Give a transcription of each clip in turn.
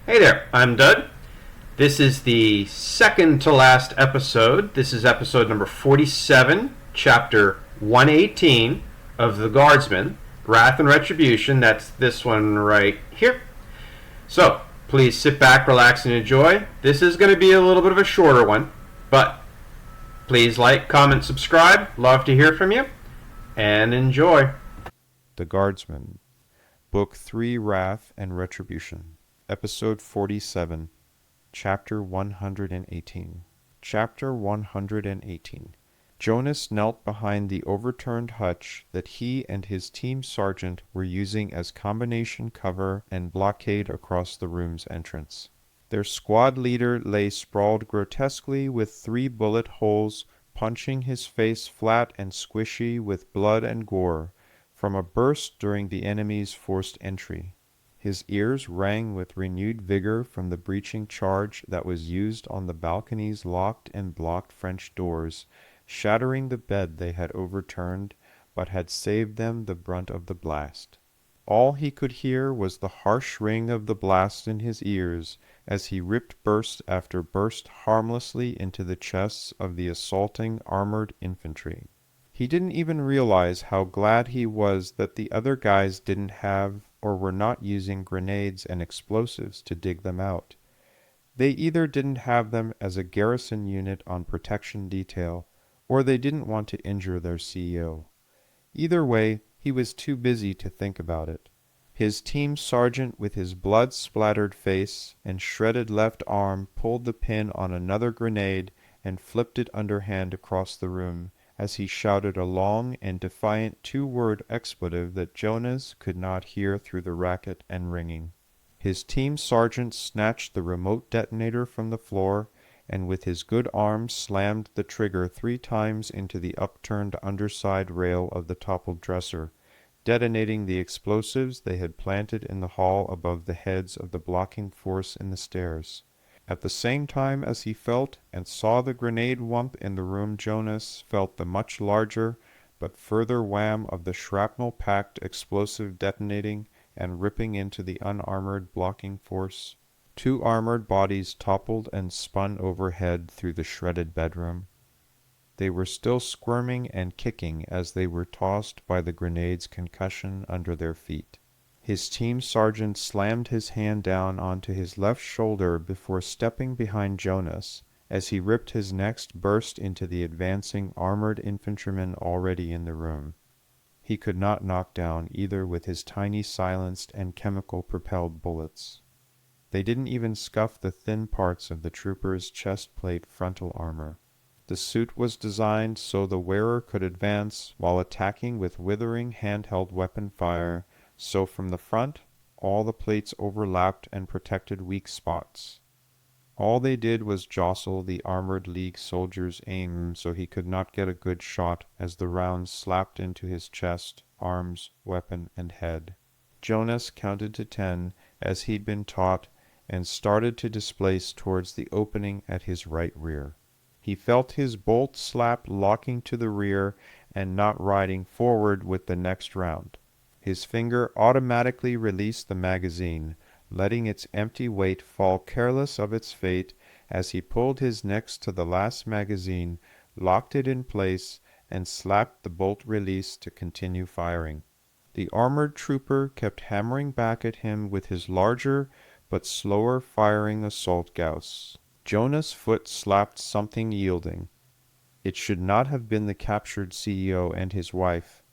Hey there, I'm Doug. This is the second to last episode. This is episode number 47, chapter 118 of The Guardsman, Wrath and Retribution. That's this one right here. So, please sit back, relax, and enjoy. This is going to be a little bit of a shorter one, but please like, comment, subscribe. Love to hear from you, and enjoy. The Guardsman, Book 3, Wrath and Retribution, Episode 47, Chapter 118. Chapter 118. Jonas knelt behind the overturned hutch that he and his team sergeant were using as combination cover and blockade across the room's entrance. Their squad leader lay sprawled grotesquely with 3 bullet holes punching his face flat and squishy with blood and gore from a burst during the enemy's forced entry. His ears rang with renewed vigor from the breaching charge that was used on the balcony's locked and blocked French doors, shattering the bed they had overturned, but had saved them the brunt of the blast. All he could hear was the harsh ring of the blast in his ears as he ripped burst after burst harmlessly into the chests of the assaulting armored infantry. He didn't even realize how glad he was that the other guys didn't have or were not using grenades and explosives to dig them out. They either didn't have them as a garrison unit on protection detail, or they didn't want to injure their CEO. Either way, he was too busy to think about it. His team sergeant with his blood-splattered face and shredded left arm pulled the pin on another grenade and flipped it underhand across the room, as he shouted a long and defiant 2-word expletive that Jonas could not hear through the racket and ringing. His team sergeant snatched the remote detonator from the floor and with his good arm slammed the trigger 3 times into the upturned underside rail of the toppled dresser, detonating the explosives they had planted in the hall above the heads of the blocking force in the stairs. At the same time as he felt and saw the grenade wump in the room, Jonas felt the much larger but further wham of the shrapnel-packed explosive detonating and ripping into the unarmored blocking force. 2 armored bodies toppled and spun overhead through the shredded bedroom. They were still squirming and kicking as they were tossed by the grenade's concussion under their feet. His team sergeant slammed his hand down onto his left shoulder before stepping behind Jonas as he ripped his next burst into the advancing armored infantryman already in the room. He could not knock down either with his tiny silenced and chemical-propelled bullets. They didn't even scuff the thin parts of the trooper's chest-plate frontal armor. The suit was designed so the wearer could advance while attacking with withering handheld weapon fire, so from the front, all the plates overlapped and protected weak spots. All they did was jostle the armored League soldier's aim so he could not get a good shot as the rounds slapped into his chest, arms, weapon, and head. Jonas counted to 10 as he'd been taught and started to displace towards the opening at his right rear. He felt his bolt slap locking to the rear and not riding forward with the next round. His finger automatically released the magazine, letting its empty weight fall careless of its fate as he pulled his next to the last magazine, locked it in place, and slapped the bolt release to continue firing. The armored trooper kept hammering back at him with his larger but slower firing assault Gauss. Jonas' foot slapped something yielding. It should not have been the captured CEO and his wife.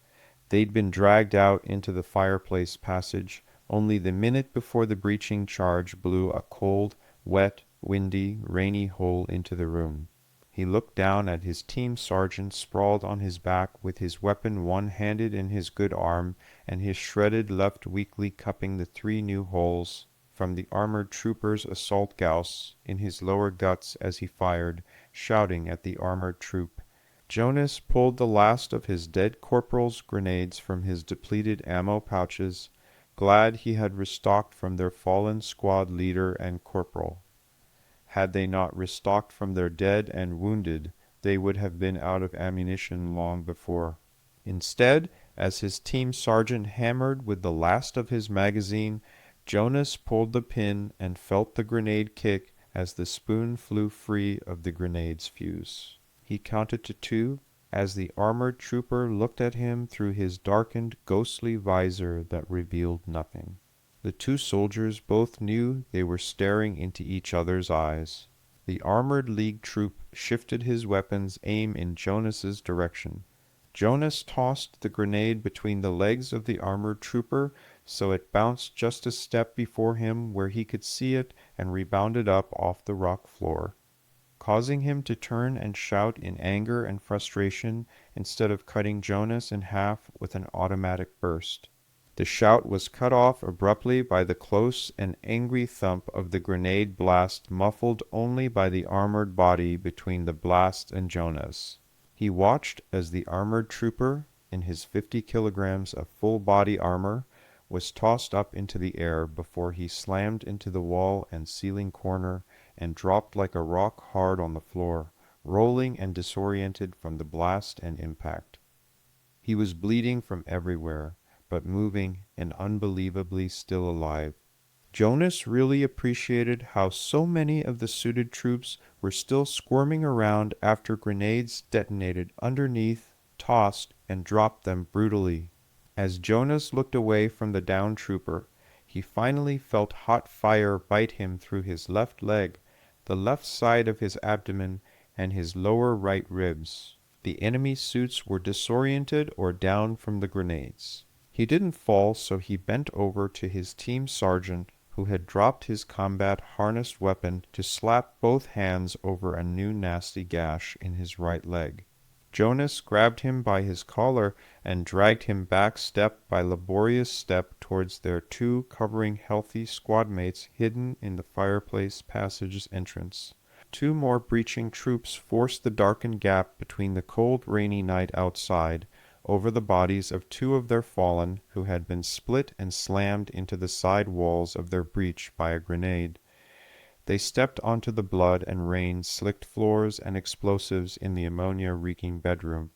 They'd been dragged out into the fireplace passage only the minute before the breaching charge blew a cold, wet, windy, rainy hole into the room. He looked down at his team sergeant sprawled on his back with his weapon one-handed in his good arm and his shredded left weakly cupping the 3 new holes from the armored trooper's assault Gauss in his lower guts as he fired, shouting at the armored troop. Jonas pulled the last of his dead corporal's grenades from his depleted ammo pouches, glad he had restocked from their fallen squad leader and corporal. Had they not restocked from their dead and wounded, they would have been out of ammunition long before. Instead, as his team sergeant hammered with the last of his magazine, Jonas pulled the pin and felt the grenade kick as the spoon flew free of the grenade's fuse. He counted to 2 as the armored trooper looked at him through his darkened, ghostly visor that revealed nothing. The 2 soldiers both knew they were staring into each other's eyes. The armored League troop shifted his weapon's aim in Jonas's direction. Jonas tossed the grenade between the legs of the armored trooper so it bounced just a step before him where he could see it and rebounded up off the rock floor, causing him to turn and shout in anger and frustration instead of cutting Jonas in half with an automatic burst. The shout was cut off abruptly by the close and angry thump of the grenade blast, muffled only by the armored body between the blast and Jonas. He watched as the armored trooper, in his 50 kilograms of full body armor, was tossed up into the air before he slammed into the wall and ceiling corner and dropped like a rock hard on the floor, rolling and disoriented from the blast and impact. He was bleeding from everywhere, but moving and unbelievably still alive. Jonas really appreciated how so many of the suited troops were still squirming around after grenades detonated underneath, tossed, and dropped them brutally. As Jonas looked away from the downed trooper, he finally felt hot fire bite him through his left leg, the left side of his abdomen, and his lower right ribs. The enemy suits were disoriented or down from the grenades. He didn't fall, so he bent over to his team sergeant, who had dropped his combat harnessed weapon to slap both hands over a new nasty gash in his right leg. Jonas grabbed him by his collar and dragged him back step by laborious step towards their 2 covering healthy squadmates hidden in the fireplace passage's entrance. 2 more breaching troops forced the darkened gap between the cold rainy night outside over the bodies of 2 of their fallen who had been split and slammed into the side walls of their breach by a grenade. They stepped onto the blood and rain-slicked floors and explosives in the ammonia-reeking bedroom.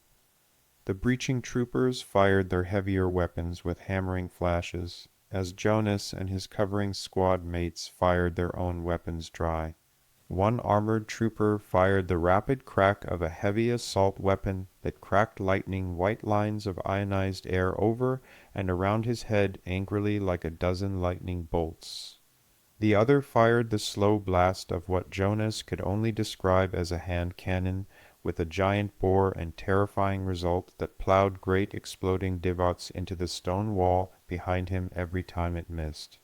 The breaching troopers fired their heavier weapons with hammering flashes, as Jonas and his covering squad mates fired their own weapons dry. One armored trooper fired the rapid crack of a heavy assault weapon that cracked lightning white lines of ionized air over and around his head angrily like a dozen lightning bolts. The other fired the slow blast of what Jonas could only describe as a hand cannon, with a giant bore and terrifying result that plowed great exploding divots into the stone wall behind him every time it missed.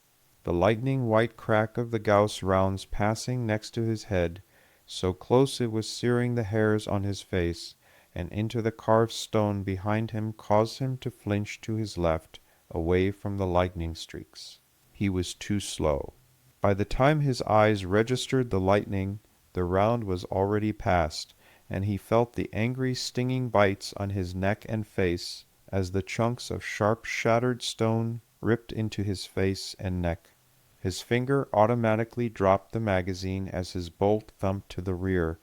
The lightning white crack of the Gauss rounds passing next to his head, so close it was searing the hairs on his face, and into the carved stone behind him caused him to flinch to his left, away from the lightning streaks. He was too slow. By the time his eyes registered the lightning, the round was already past, and he felt the angry stinging bites on his neck and face as the chunks of sharp shattered stone ripped into his face and neck. His finger automatically dropped the magazine as his bolt thumped to the rear,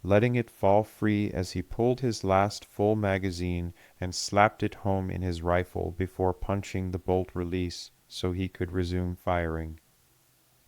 letting it fall free as he pulled his last full magazine and slapped it home in his rifle before punching the bolt release so he could resume firing.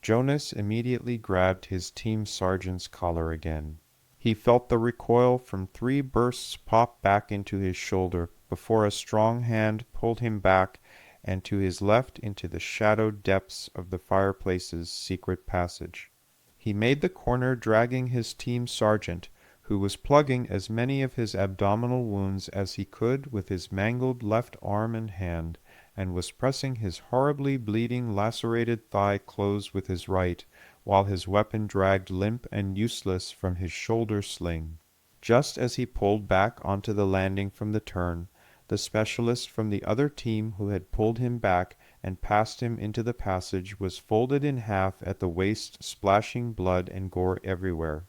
Jonas immediately grabbed his team sergeant's collar again. He felt the recoil from 3 bursts pop back into his shoulder before a strong hand pulled him back and to his left into the shadowed depths of the fireplace's secret passage. He made the corner dragging his team sergeant, who was plugging as many of his abdominal wounds as he could with his mangled left arm and hand, and was pressing his horribly bleeding lacerated thigh close with his right, while his weapon dragged limp and useless from his shoulder sling. Just as he pulled back onto the landing from the turn, the specialist from the other team who had pulled him back and passed him into the passage was folded in half at the waist, splashing blood and gore everywhere.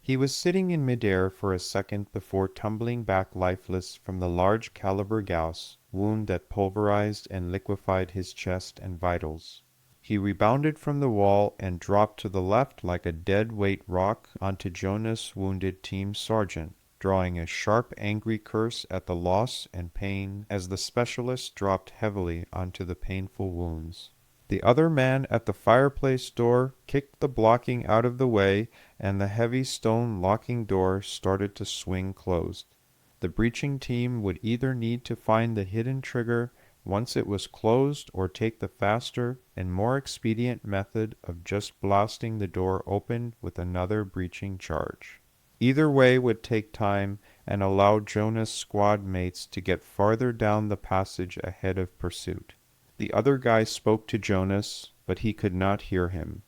He was sitting in midair for a second before tumbling back lifeless from the large caliber Gauss wound that pulverized and liquefied his chest and vitals. He rebounded from the wall and dropped to the left like a dead-weight rock onto Jonas' wounded team sergeant, drawing a sharp, angry curse at the loss and pain as the specialist dropped heavily onto the painful wounds. The other man at the fireplace door kicked the blocking out of the way, and the heavy stone locking door started to swing closed. The breaching team would either need to find the hidden trigger once it was closed or take the faster and more expedient method of just blasting the door open with another breaching charge. Either way would take time and allow Jonah's squad mates to get farther down the passage ahead of pursuit. The other guy spoke to Jonas, but he could not hear him.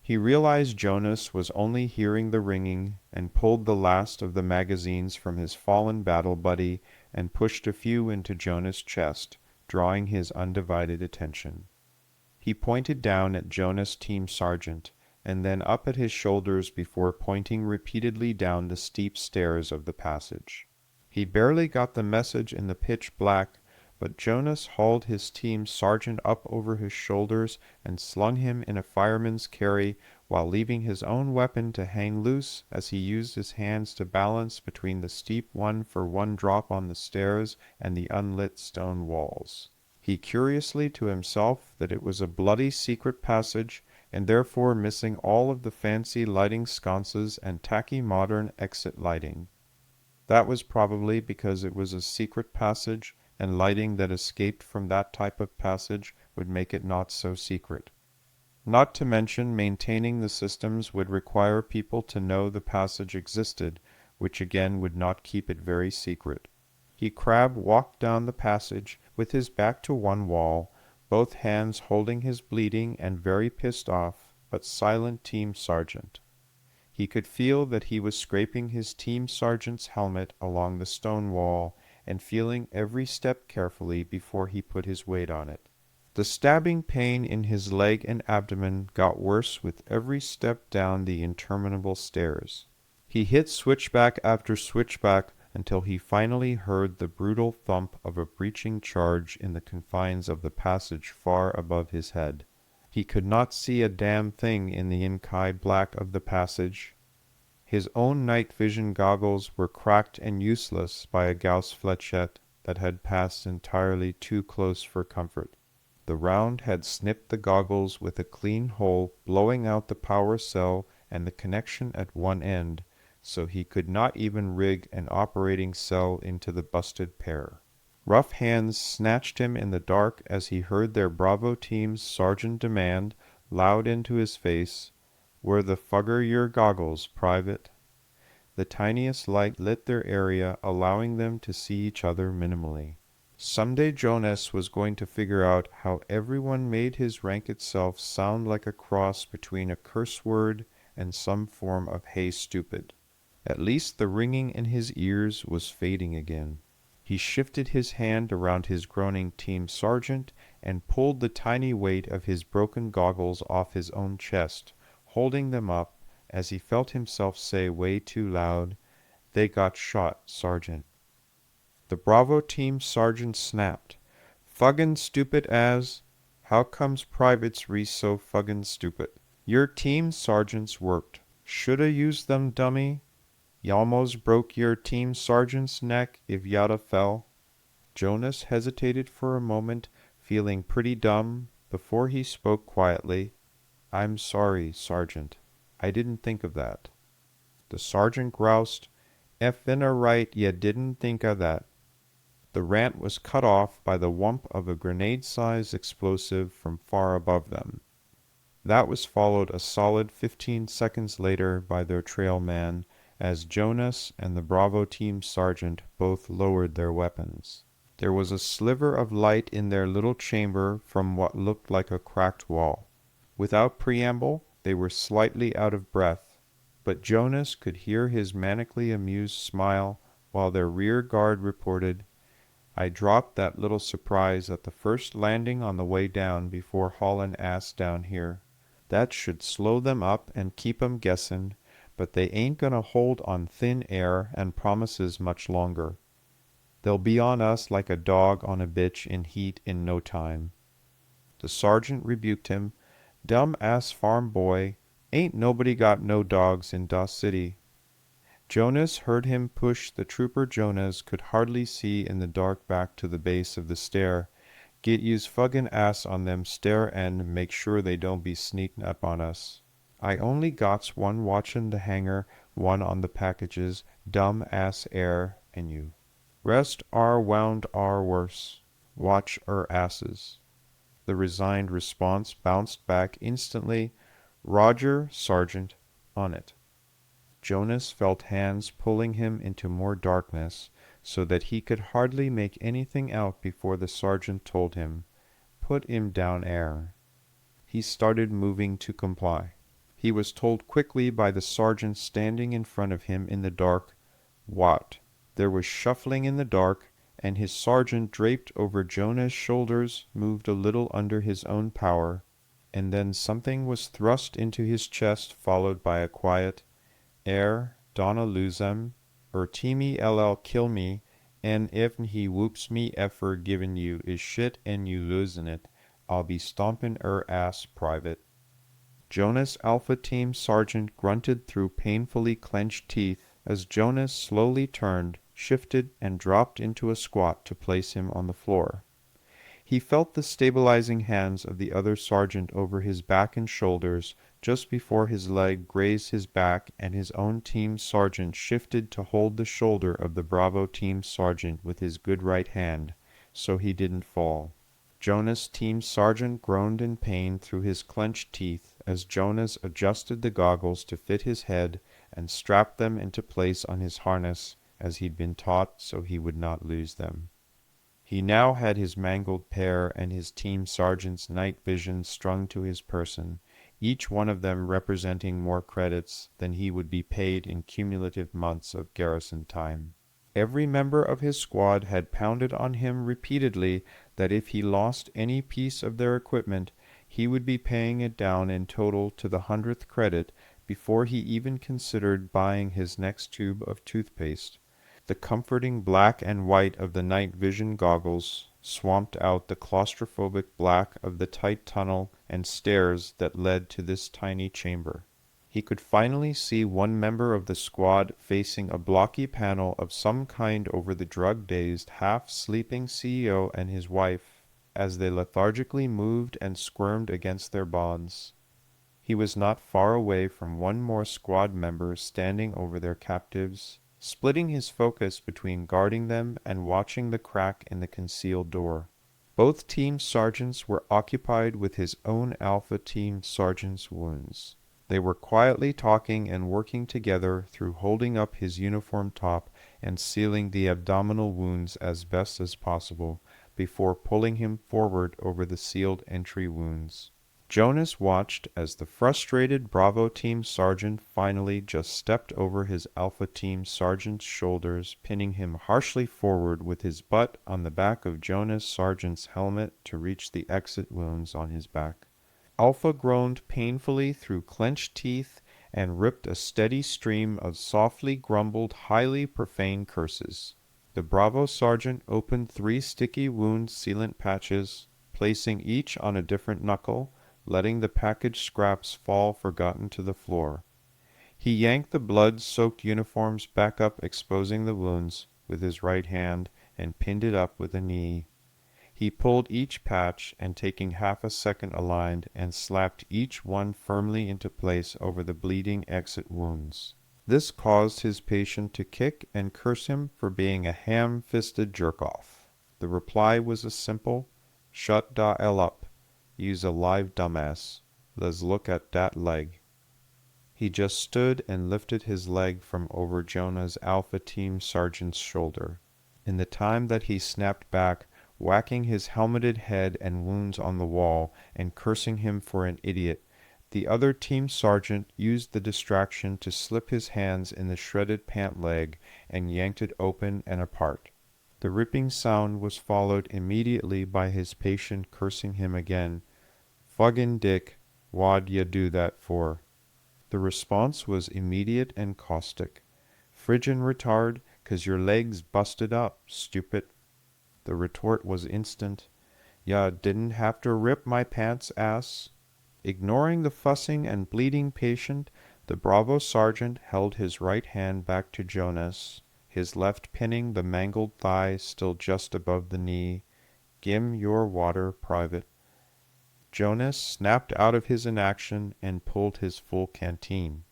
He realized Jonas was only hearing the ringing and pulled the last of the magazines from his fallen battle buddy and pushed a few into Jonas' chest, drawing his undivided attention. He pointed down at Jonas' team sergeant and then up at his shoulders before pointing repeatedly down the steep stairs of the passage. He barely got the message in the pitch black, but Jonas hauled his team sergeant up over his shoulders and slung him in a fireman's carry while leaving his own weapon to hang loose as he used his hands to balance between the steep one-for-one drop on the stairs and the unlit stone walls. He curiously to himself that it was a bloody secret passage and therefore missing all of the fancy lighting sconces and tacky modern exit lighting. That was probably because it was a secret passage, and lighting that escaped from that type of passage would make it not so secret. Not to mention maintaining the systems would require people to know the passage existed, which again would not keep it very secret. Crab walked down the passage with his back to one wall, both hands holding his bleeding and very pissed off, but silent team sergeant. He could feel that he was scraping his team sergeant's helmet along the stone wall and feeling every step carefully before he put his weight on it. The stabbing pain in his leg and abdomen got worse with every step down the interminable stairs. He hit switchback after switchback until he finally heard the brutal thump of a breaching charge in the confines of the passage far above his head. He could not see a damn thing in the inky black of the passage. His own night vision goggles were cracked and useless by a Gauss flechette that had passed entirely too close for comfort. The round had snipped the goggles with a clean hole, blowing out the power cell and the connection at one end, so he could not even rig an operating cell into the busted pair. Rough hands snatched him in the dark as he heard their Bravo team's sergeant demand, loud into his face, "Where the fugger your goggles, private?" The tiniest light lit their area, allowing them to see each other minimally. Someday Jonas was going to figure out how everyone made his rank itself sound like a cross between a curse word and some form of hey stupid. At least the ringing in his ears was fading again. He shifted his hand around his groaning team sergeant and pulled the tiny weight of his broken goggles off his own chest, holding them up as he felt himself say way too loud, "They got shot, Sergeant." The Bravo team sergeant snapped, "Fuggin' stupid as? How comes privates re so fuggin' stupid? Your team sergeants worked. Shoulda used them, dummy. Y'almost broke your team sergeant's neck if y'ada fell." Jonas hesitated for a moment, feeling pretty dumb, before he spoke quietly, "I'm sorry, Sergeant. I didn't think of that." The sergeant groused, "Effin' a right ye didn't think o' that." The rant was cut off by the whump of a grenade-sized explosive from far above them. That was followed a solid 15 seconds later by their trailman, as Jonas and the Bravo team sergeant both lowered their weapons. There was a sliver of light in their little chamber from what looked like a cracked wall. Without preamble, they were slightly out of breath, but Jonas could hear his manically amused smile while their rear guard reported, "I dropped that little surprise at the first landing on the way down before haulin' ass down here. That should slow them up and keep 'em guessin', but they ain't gonna hold on thin air and promises much longer. They'll be on us like a dog on a bitch in heat in no time." The sergeant rebuked him, "Dumb ass farm boy, ain't nobody got no dogs in das city." Jonas heard him push the trooper Jonas could hardly see in the dark back to the base of the stair, Get you's fucking ass on them stair and make sure they don't be sneaking up on us. I only gots one watchin' the hangar, one on the packages, dumb ass air, and you. Rest are wound are worse. Watch asses. The resigned response bounced back instantly. Roger, Sergeant, on it. Jonas felt hands pulling him into more darkness, so that he could hardly make anything out before the sergeant told him, "Put him down air." He started moving to comply. He was told quickly by the sergeant standing in front of him in the dark, "What?" There was shuffling in the dark, and his sergeant draped over Jonah's shoulders moved a little under his own power, and then something was thrust into his chest, followed by a quiet, Donna lose 'em, Teamy LL kill me, and if he whoops me effer givin' you is shit and you losin' it, I'll be stompin' ass private. Jonas Alpha Team Sergeant grunted through painfully clenched teeth as Jonas slowly turned, shifted, and dropped into a squat to place him on the floor. He felt the stabilizing hands of the other sergeant over his back and shoulders just before his leg grazed his back, and his own team sergeant shifted to hold the shoulder of the Bravo team sergeant with his good right hand, so he didn't fall. Jonas' team sergeant groaned in pain through his clenched teeth as Jonas adjusted the goggles to fit his head and strapped them into place on his harness as he'd been taught so he would not lose them. He now had his mangled pair and his team sergeant's night vision strung to his person, each one of them representing more credits than he would be paid in cumulative months of garrison time. Every member of his squad had pounded on him repeatedly that if he lost any piece of their equipment, he would be paying it down in total to the 100th credit before he even considered buying his next tube of toothpaste. The comforting black and white of the night vision goggles swamped out the claustrophobic black of the tight tunnel and stairs that led to this tiny chamber. He could finally see one member of the squad facing a blocky panel of some kind over the drug-dazed, half-sleeping CEO and his wife as they lethargically moved and squirmed against their bonds. He was not far away from one more squad member standing over their captives, splitting his focus between guarding them and watching the crack in the concealed door. Both team sergeants were occupied with his own Alpha Team sergeant's wounds. They were quietly talking and working together through holding up his uniform top and sealing the abdominal wounds as best as possible before pulling him forward over the sealed entry wounds. Jonas watched as the frustrated Bravo Team sergeant finally just stepped over his Alpha Team sergeant's shoulders, pinning him harshly forward with his butt on the back of Jonas' sergeant's helmet to reach the exit wounds on his back. Alpha groaned painfully through clenched teeth and ripped a steady stream of softly grumbled, highly profane curses. The Bravo sergeant opened 3 sticky wound sealant patches, placing each on a different knuckle, letting the package scraps fall forgotten to the floor. He yanked the blood-soaked uniforms back up, exposing the wounds with his right hand, and pinned it up with a knee. He pulled each patch, and taking half a second aligned, and slapped each one firmly into place over the bleeding exit wounds. This caused his patient to kick and curse him for being a ham-fisted jerk-off. The reply was a simple, "Shut da hell up. You's a live dumbass. Let's look at dat leg." He just stood and lifted his leg from over Jonah's Alpha Team sergeant's shoulder. In the time that he snapped back, whacking his helmeted head and wounds on the wall and cursing him for an idiot, the other team sergeant used the distraction to slip his hands in the shredded pant leg and yanked it open and apart. The ripping sound was followed immediately by his patient cursing him again. "Fuggin' dick, what'd ya do that for?" The response was immediate and caustic. "Friggin' retard, 'cause your leg's busted up, stupid." The retort was instant. "Ya didn't have to rip my pants, ass." Ignoring the fussing and bleeding patient, the Bravo sergeant held his right hand back to Jonas, his left pinning the mangled thigh still just above the knee. Skim your water, private. Jonas snapped out of his inaction and pulled his full canteen.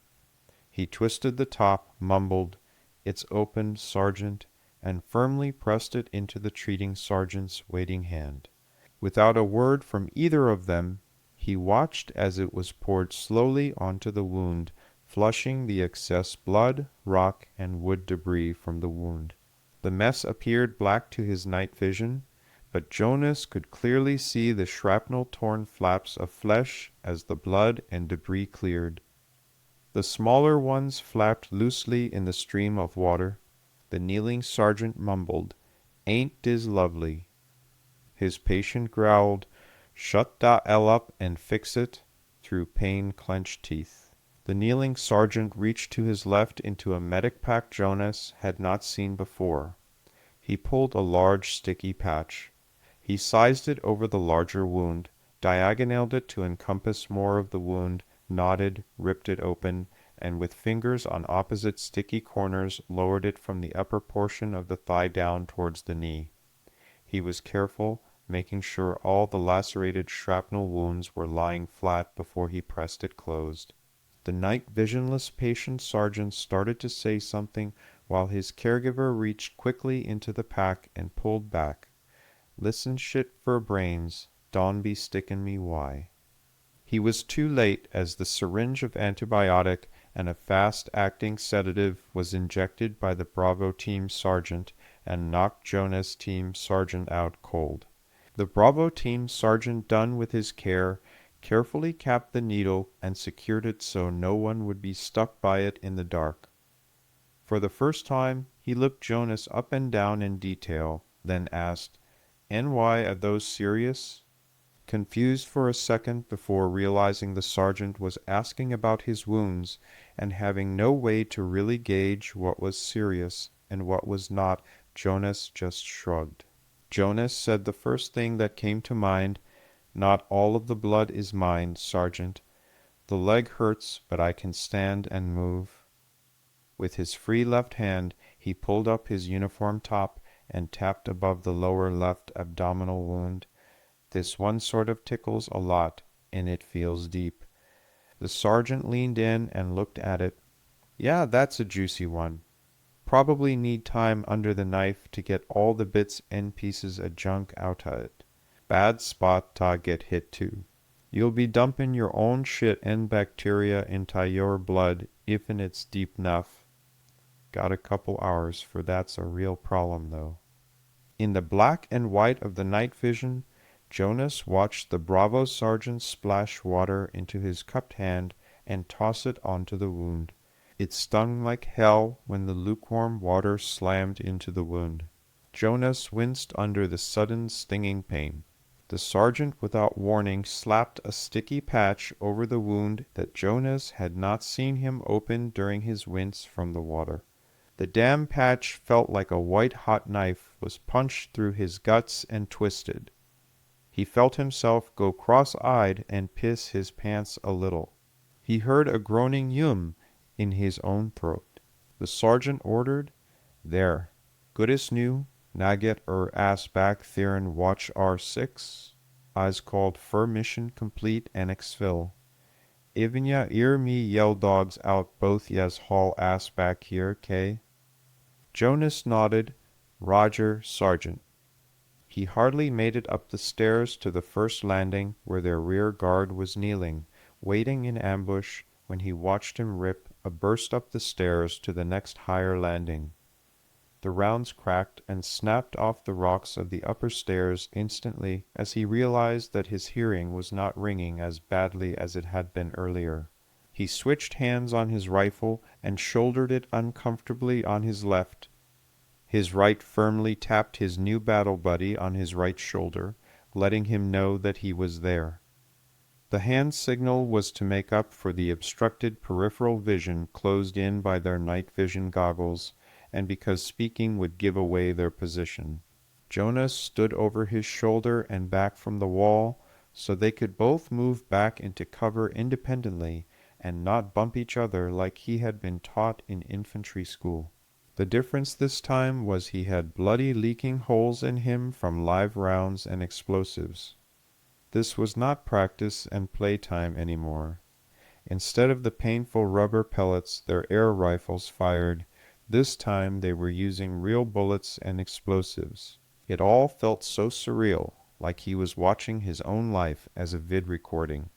He twisted the top, mumbled, "It's open, Sergeant," and firmly pressed it into the treating sergeant's waiting hand. Without a word from either of them, he watched as it was poured slowly onto the wound, flushing the excess blood, rock, and wood debris from the wound. The mess appeared black to his night vision, but Jonas could clearly see the shrapnel-torn flaps of flesh as the blood and debris cleared. The smaller ones flapped loosely in the stream of water. The kneeling sergeant mumbled, "Ain't dis lovely?" His patient growled, "Shut da L up and fix it," through pain-clenched teeth. The kneeling sergeant reached to his left into a medic pack Jonas had not seen before. He pulled a large sticky patch. He sized it over the larger wound, diagonaled it to encompass more of the wound, knotted, ripped it open, and with fingers on opposite sticky corners lowered it from the upper portion of the thigh down towards the knee. He was careful, making sure all the lacerated shrapnel wounds were lying flat before he pressed it closed. The night visionless patient sergeant started to say something while his caregiver reached quickly into the pack and pulled back. "Listen shit for brains, don't be stickin' me why." He was too late, as the syringe of antibiotic and a fast-acting sedative was injected by the Bravo team sergeant and knocked Jonas' team sergeant out cold. The Bravo team sergeant, done with his care, carefully capped the needle and secured it so no one would be stuck by it in the dark. For the first time, he looked Jonas up and down in detail, then asked, "And why are those serious?" Confused for a second before realizing the sergeant was asking about his wounds, and having no way to really gauge what was serious and what was not, Jonas just shrugged. Jonas said the first thing that came to mind, "Not all of the blood is mine, Sergeant. The leg hurts, but I can stand and move." With his free left hand, he pulled up his uniform top and tapped above the lower left abdominal wound. "This one sort of tickles a lot, and it feels deep." The sergeant leaned in and looked at it. "Yeah, that's a juicy one. Probably need time under the knife to get all the bits and pieces of junk outta it. Bad spot ta get hit too. You'll be dumping your own shit and bacteria into your blood if'n it's deep enough. Got a couple hours, for that's a real problem though." In the black and white of the night vision, Jonas watched the Bravo sergeant splash water into his cupped hand and toss it onto the wound. It stung like hell when the lukewarm water slammed into the wound. Jonas winced under the sudden stinging pain. The sergeant without warning slapped a sticky patch over the wound that Jonas had not seen him open during his wince from the water. The damn patch felt like a white-hot knife was punched through his guts and twisted. He felt himself go cross-eyed and piss his pants a little. He heard a groaning yum in his own throat. The sergeant ordered, "There, good as new, now get ass back there and watch R6. I's called fur mission complete and exfil. Even ya ear me yell dogs out both yas haul ass back here, K." Jonas nodded, "Roger, Sergeant." He hardly made it up the stairs to the first landing where their rear guard was kneeling, waiting in ambush, when he watched him rip a burst up the stairs to the next higher landing. The rounds cracked and snapped off the rocks of the upper stairs instantly as he realized that his hearing was not ringing as badly as it had been earlier. He switched hands on his rifle and shouldered it uncomfortably on his left. His right firmly tapped his new battle buddy on his right shoulder, letting him know that he was there. The hand signal was to make up for the obstructed peripheral vision closed in by their night vision goggles, and because speaking would give away their position. Jonas stood over his shoulder and back from the wall, so they could both move back into cover independently and not bump each other like he had been taught in infantry school. The difference this time was he had bloody leaking holes in him from live rounds and explosives. This was not practice and playtime anymore. Instead of the painful rubber pellets their air rifles fired, this time they were using real bullets and explosives. It all felt so surreal, like he was watching his own life as a vid recording.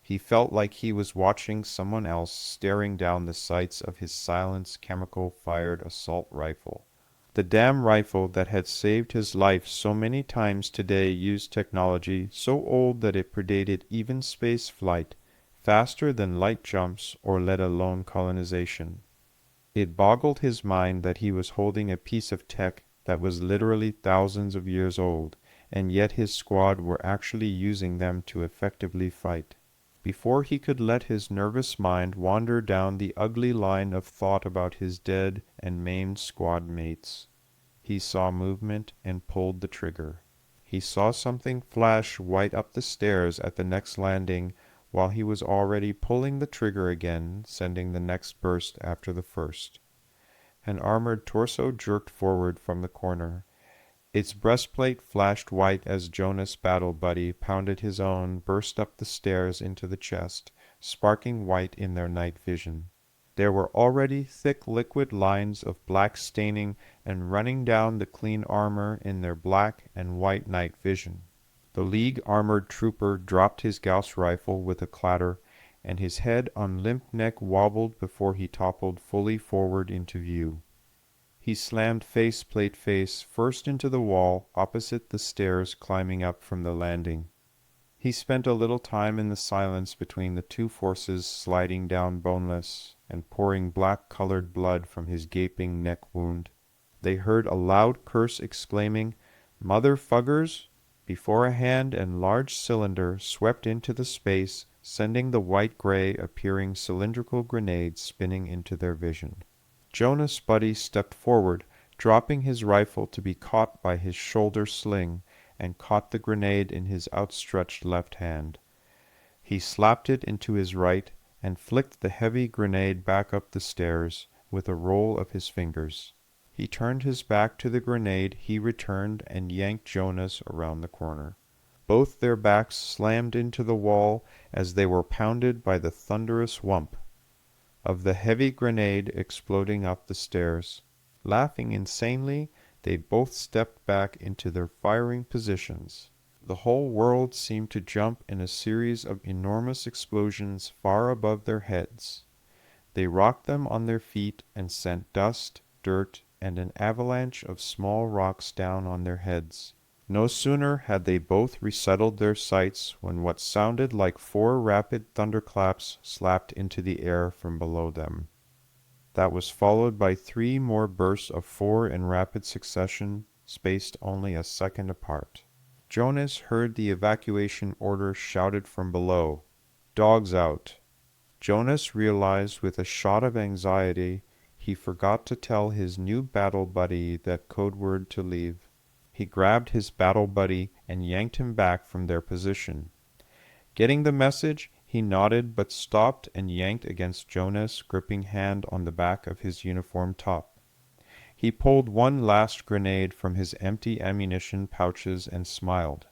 He felt like he was watching someone else staring down the sights of his silenced chemical-fired assault rifle. The damn rifle that had saved his life so many times today used technology so old that it predated even space flight, faster than light jumps or let alone colonization. It boggled his mind that he was holding a piece of tech that was literally thousands of years old, and yet his squad were actually using them to effectively fight. Before he could let his nervous mind wander down the ugly line of thought about his dead and maimed squad mates, he saw movement and pulled the trigger. He saw something flash white up the stairs at the next landing while he was already pulling the trigger again, sending the next burst after the first. An armored torso jerked forward from the corner. Its breastplate flashed white as Jonas' battle buddy pounded his own, burst up the stairs into the chest, sparking white in their night vision. There were already thick liquid lines of black staining and running down the clean armor in their black and white night vision. The League armored trooper dropped his Gauss rifle with a clatter, and his head on limp neck wobbled before he toppled fully forward into view. He slammed faceplate face first into the wall opposite the stairs climbing up from the landing. He spent a little time in the silence between the two forces sliding down boneless and pouring black-colored blood from his gaping neck wound. They heard a loud curse exclaiming, "Motherfuggers!" before a hand and large cylinder swept into the space, sending the white-gray appearing cylindrical grenade spinning into their vision. Jonas' buddy stepped forward, dropping his rifle to be caught by his shoulder sling, and caught the grenade in his outstretched left hand. He slapped it into his right and flicked the heavy grenade back up the stairs with a roll of his fingers. He turned his back to the grenade he returned and yanked Jonas around the corner. Both their backs slammed into the wall as they were pounded by the thunderous whump of the heavy grenade exploding up the stairs. Laughing insanely, they both stepped back into their firing positions. The whole world seemed to jump in a series of enormous explosions far above their heads. They rocked them on their feet and sent dust, dirt, and an avalanche of small rocks down on their heads. No sooner had they both resettled their sights when what sounded like 4 rapid thunderclaps slapped into the air from below them. That was followed by 3 more bursts of 4 in rapid succession, spaced only a second apart. Jonas heard the evacuation order shouted from below, "Dogs out." Jonas realized with a shot of anxiety he forgot to tell his new battle buddy that code word to leave. He grabbed his battle buddy and yanked him back from their position. Getting the message, he nodded but stopped and yanked against Jonas' gripping hand on the back of his uniform top. He pulled one last grenade from his empty ammunition pouches and smiled.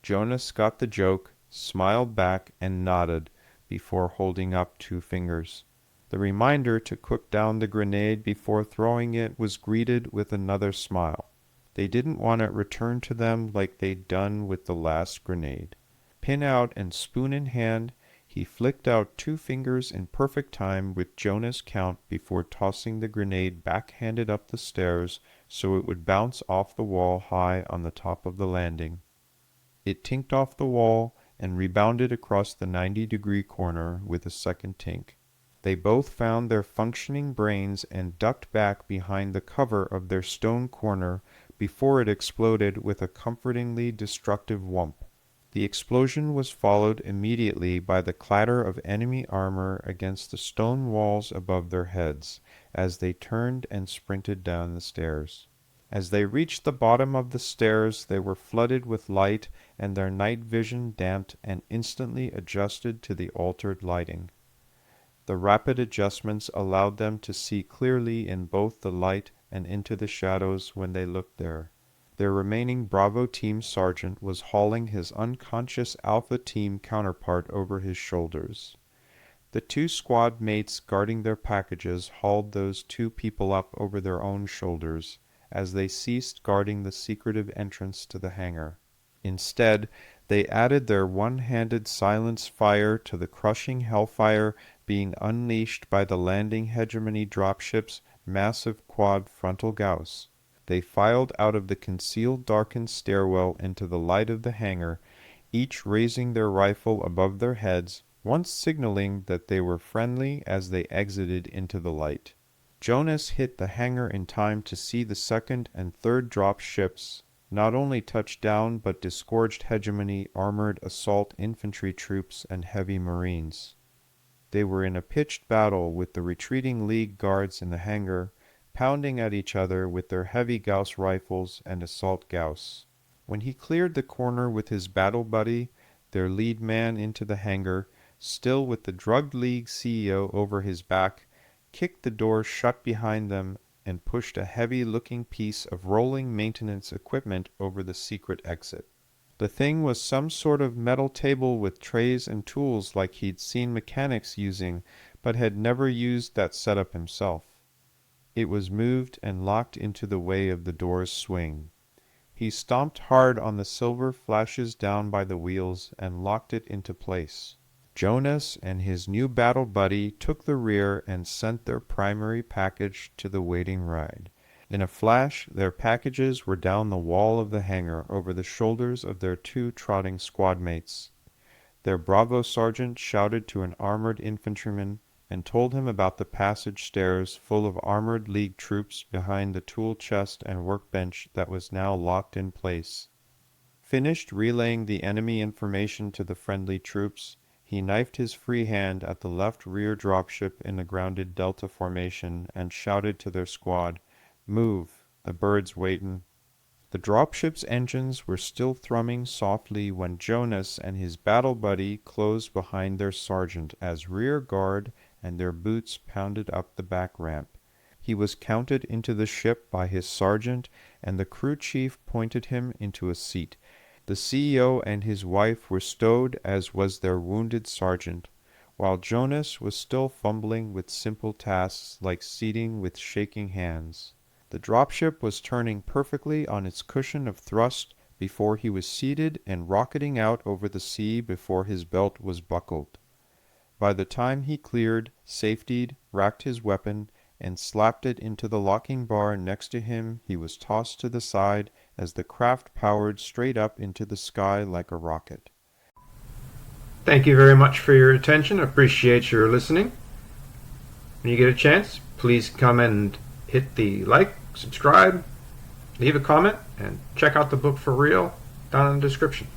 Jonas got the joke, smiled back, and nodded before holding up 2 fingers. The reminder to cook down the grenade before throwing it was greeted with another smile. They didn't want it returned to them like they'd done with the last grenade. Pin out and spoon in hand, he flicked out 2 fingers in perfect time with Jonas' count before tossing the grenade backhanded up the stairs so it would bounce off the wall high on the top of the landing. It tinked off the wall and rebounded across the 90-degree corner with a second tink. They both found their functioning brains and ducked back behind the cover of their stone corner before it exploded with a comfortingly destructive whump. The explosion was followed immediately by the clatter of enemy armor against the stone walls above their heads as they turned and sprinted down the stairs. As they reached the bottom of the stairs, they were flooded with light and their night vision damped and instantly adjusted to the altered lighting. The rapid adjustments allowed them to see clearly in both the light and into the shadows when they looked there. Their remaining Bravo Team sergeant was hauling his unconscious Alpha Team counterpart over his shoulders. The two squad mates guarding their packages hauled those two people up over their own shoulders as they ceased guarding the secretive entrance to the hangar. Instead, they added their one-handed silence fire to the crushing hellfire being unleashed by the landing hegemony dropship's massive quad frontal Gauss. They filed out of the concealed darkened stairwell into the light of the hangar, each raising their rifle above their heads, once signaling that they were friendly as they exited into the light. Jonas hit the hangar in time to see the second and third drop ships not only touch down but disgorged hegemony armored assault infantry troops and heavy marines. They were in a pitched battle with the retreating League guards in the hangar, pounding at each other with their heavy Gauss rifles and assault Gauss. When he cleared the corner with his battle buddy, their lead man, into the hangar, still with the drugged League CEO over his back, kicked the door shut behind them and pushed a heavy-looking piece of rolling maintenance equipment over the secret exit. The thing was some sort of metal table with trays and tools like he'd seen mechanics using, but had never used that setup himself. It was moved and locked into the way of the door's swing. He stomped hard on the silver flashes down by the wheels and locked it into place. Jonas and his new battle buddy took the rear and sent their primary package to the waiting ride. In a flash, their packages were down the wall of the hangar over the shoulders of their two trotting squad mates. Their Bravo sergeant shouted to an armored infantryman and told him about the passage stairs full of armored League troops behind the tool chest and workbench that was now locked in place. Finished relaying the enemy information to the friendly troops, he knifed his free hand at the left rear dropship in the grounded Delta formation and shouted to their squad, "Move, the bird's waitin'." The dropship's engines were still thrumming softly when Jonas and his battle buddy closed behind their sergeant as rear guard and their boots pounded up the back ramp. He was counted into the ship by his sergeant, and the crew chief pointed him into a seat. The CEO and his wife were stowed, as was their wounded sergeant, while Jonas was still fumbling with simple tasks like seating with shaking hands. The dropship was turning perfectly on its cushion of thrust before he was seated and rocketing out over the sea before his belt was buckled. By the time he cleared, safetied, racked his weapon, and slapped it into the locking bar next to him, he was tossed to the side as the craft powered straight up into the sky like a rocket. Thank you very much for your attention. Appreciate your listening. When you get a chance, please come and hit the like, subscribe, leave a comment, and check out the book for real down in the description.